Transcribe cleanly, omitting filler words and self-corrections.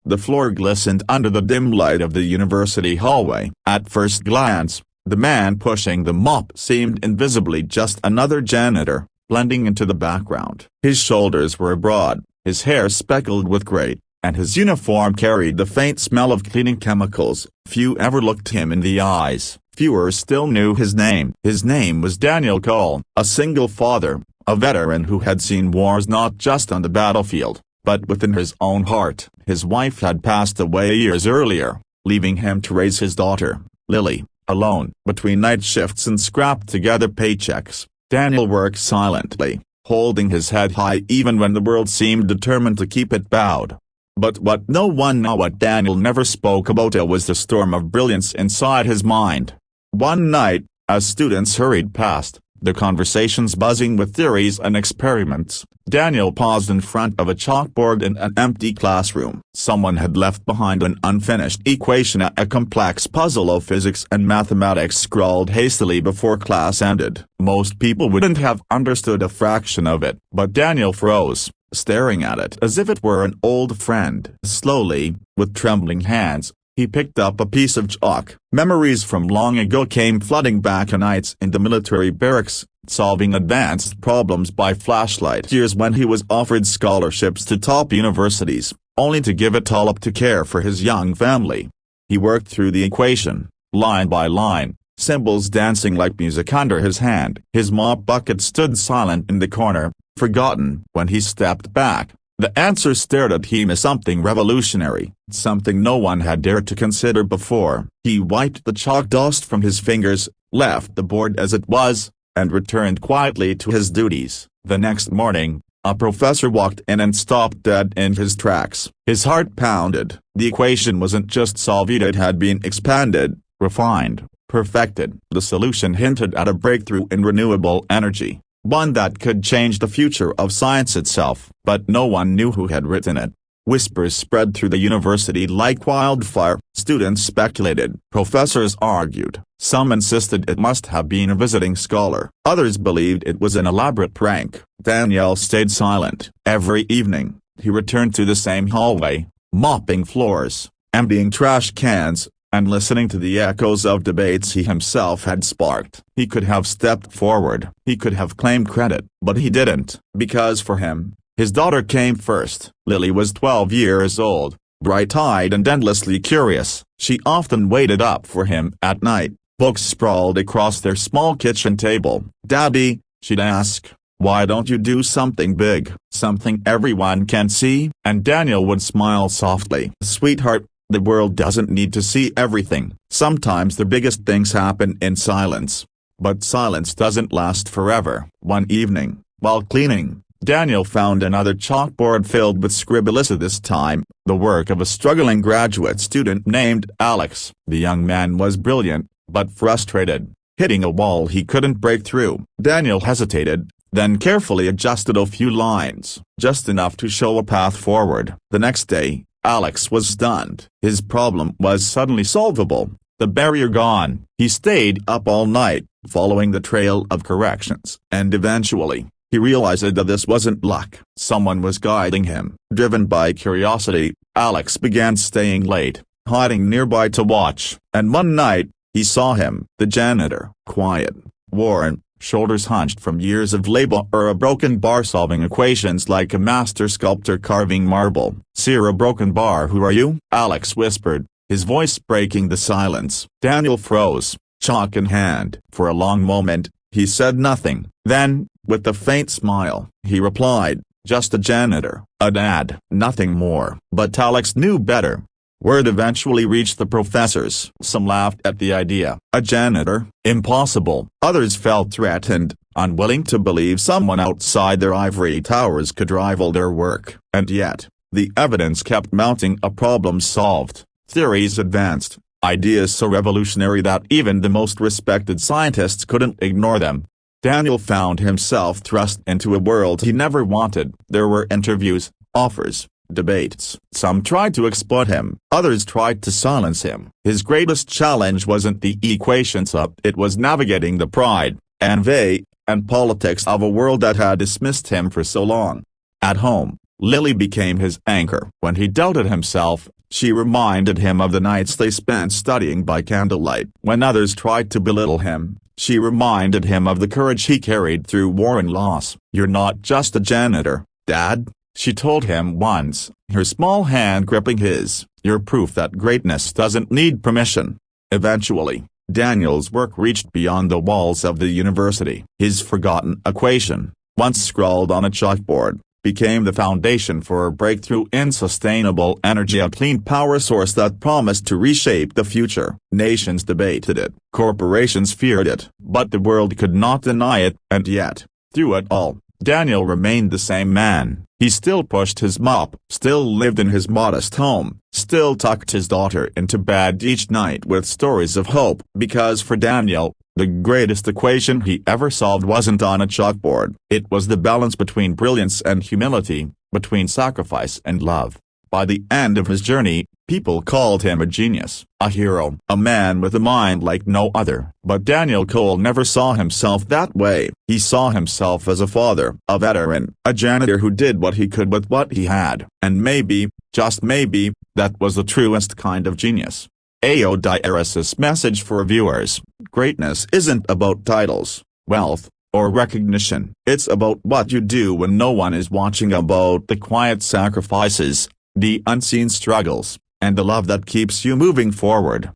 The floor glistened under the dim light of the university hallway. At first glance, the man pushing the mop seemed invisibly just another janitor, blending into the background. His shoulders were broad, his hair speckled with gray, and his uniform carried the faint smell of cleaning chemicals. Few ever looked him in the eyes. Fewer still knew his name. His name was Daniel Cole, a single father, a veteran who had seen wars not just on the battlefield, but within his own heart. His wife had passed away years earlier, leaving him to raise his daughter, Lily, alone. Between night shifts and scrapped-together paychecks, Daniel worked silently, holding his head high even when the world seemed determined to keep it bowed. But what no one knew, what Daniel never spoke about, was the storm of brilliance inside his mind. One night, as students hurried past, their conversations buzzing with theories and experiments, Daniel paused in front of a chalkboard in an empty classroom. Someone had left behind an unfinished equation, a complex puzzle of physics and mathematics scrawled hastily before class ended. Most people wouldn't have understood a fraction of it, but Daniel froze, staring at it as if it were an old friend. Slowly, with trembling hands, he picked up a piece of chalk. Memories from long ago came flooding back. Nights in the military barracks, solving advanced problems by flashlight. Years when he was offered scholarships to top universities, only to give it all up to care for his young family. He worked through the equation, line by line, symbols dancing like music under his hand. His mop bucket stood silent in the corner, forgotten. When he stepped back, the answer stared at him as something revolutionary, something no one had dared to consider before. He wiped the chalk dust from his fingers, left the board as it was, and returned quietly to his duties. The next morning, a professor walked in and stopped dead in his tracks. His heart pounded. The equation wasn't just solved, it had been expanded, refined, perfected. The solution hinted at a breakthrough in renewable energy, one that could change the future of science itself. But no one knew who had written it. Whispers spread through the university like wildfire. Students speculated. Professors argued. Some insisted it must have been a visiting scholar. Others believed it was an elaborate prank. Daniel stayed silent. Every evening, he returned to the same hallway, mopping floors, emptying trash cans, and listening to the echoes of debates he himself had sparked. He could have stepped forward. He could have claimed credit. But he didn't. Because for him, his daughter came first. Lily was 12 years old, bright-eyed and endlessly curious. She often waited up for him at night, books sprawled across their small kitchen table. "Daddy," she'd ask, "why don't you do something big, something everyone can see?" And Daniel would smile softly. "Sweetheart, the world doesn't need to see everything. Sometimes the biggest things happen in silence. But silence doesn't last forever." One evening, while cleaning, Daniel found another chalkboard filled with scribbles. This time, the work of a struggling graduate student named Alex. The young man was brilliant, but frustrated, hitting a wall he couldn't break through. Daniel hesitated, then carefully adjusted a few lines, just enough to show a path forward. The next day, Alex was stunned. His problem was suddenly solvable, the barrier gone. He stayed up all night, following the trail of corrections, and eventually, he realized that this wasn't luck. Someone was guiding him. Driven by curiosity, Alex began staying late, hiding nearby to watch, and one night, he saw him. The janitor, quiet, worn, shoulders hunched from years of labor, or a broken bar solving equations like a master sculptor carving marble. "Sir, a broken bar, who are you?" Alex whispered, his voice breaking the silence. Daniel froze, chalk in hand. For a long moment, he said nothing. Then, with a faint smile, he replied, "Just a janitor, a dad." Nothing more. But Alex knew better. Word eventually reached the professors. Some laughed at the idea. A janitor? Impossible. Others felt threatened, unwilling to believe someone outside their ivory towers could rival their work. And yet, the evidence kept mounting. A problem solved, theories advanced, ideas so revolutionary that even the most respected scientists couldn't ignore them. Daniel found himself thrust into a world he never wanted. There were interviews, offers, debates. Some tried to exploit him, others tried to silence him. His greatest challenge wasn't the equations up, it was navigating the pride, envy, and politics of a world that had dismissed him for so long. At home, Lily became his anchor. When he doubted himself, She reminded him of the nights they spent studying by candlelight. When others tried to belittle him, she reminded him of the courage he carried through war and loss. "You're not just a janitor, Dad," she told him once, her small hand gripping his. "You're proof that greatness doesn't need permission." Eventually, Daniel's work reached beyond the walls of the university. His forgotten equation, once scrawled on a chalkboard, became the foundation for a breakthrough in sustainable energy, a clean power source that promised to reshape the future. Nations debated it, corporations feared it, but the world could not deny it, and yet, through it all, Daniel remained the same man. He still pushed his mop, still lived in his modest home, still tucked his daughter into bed each night with stories of hope. Because for Daniel, the greatest equation he ever solved wasn't on a chalkboard. It was the balance between brilliance and humility, between sacrifice and love. By the end of his journey, people called him a genius, a hero, a man with a mind like no other. But Daniel Cole never saw himself that way. He saw himself as a father, a veteran, a janitor who did what he could with what he had. And maybe, just maybe, that was the truest kind of genius. Diaris's message for viewers: greatness isn't about titles, wealth, or recognition. It's about what you do when no one is watching, about the quiet sacrifices, the unseen struggles, and the love that keeps you moving forward.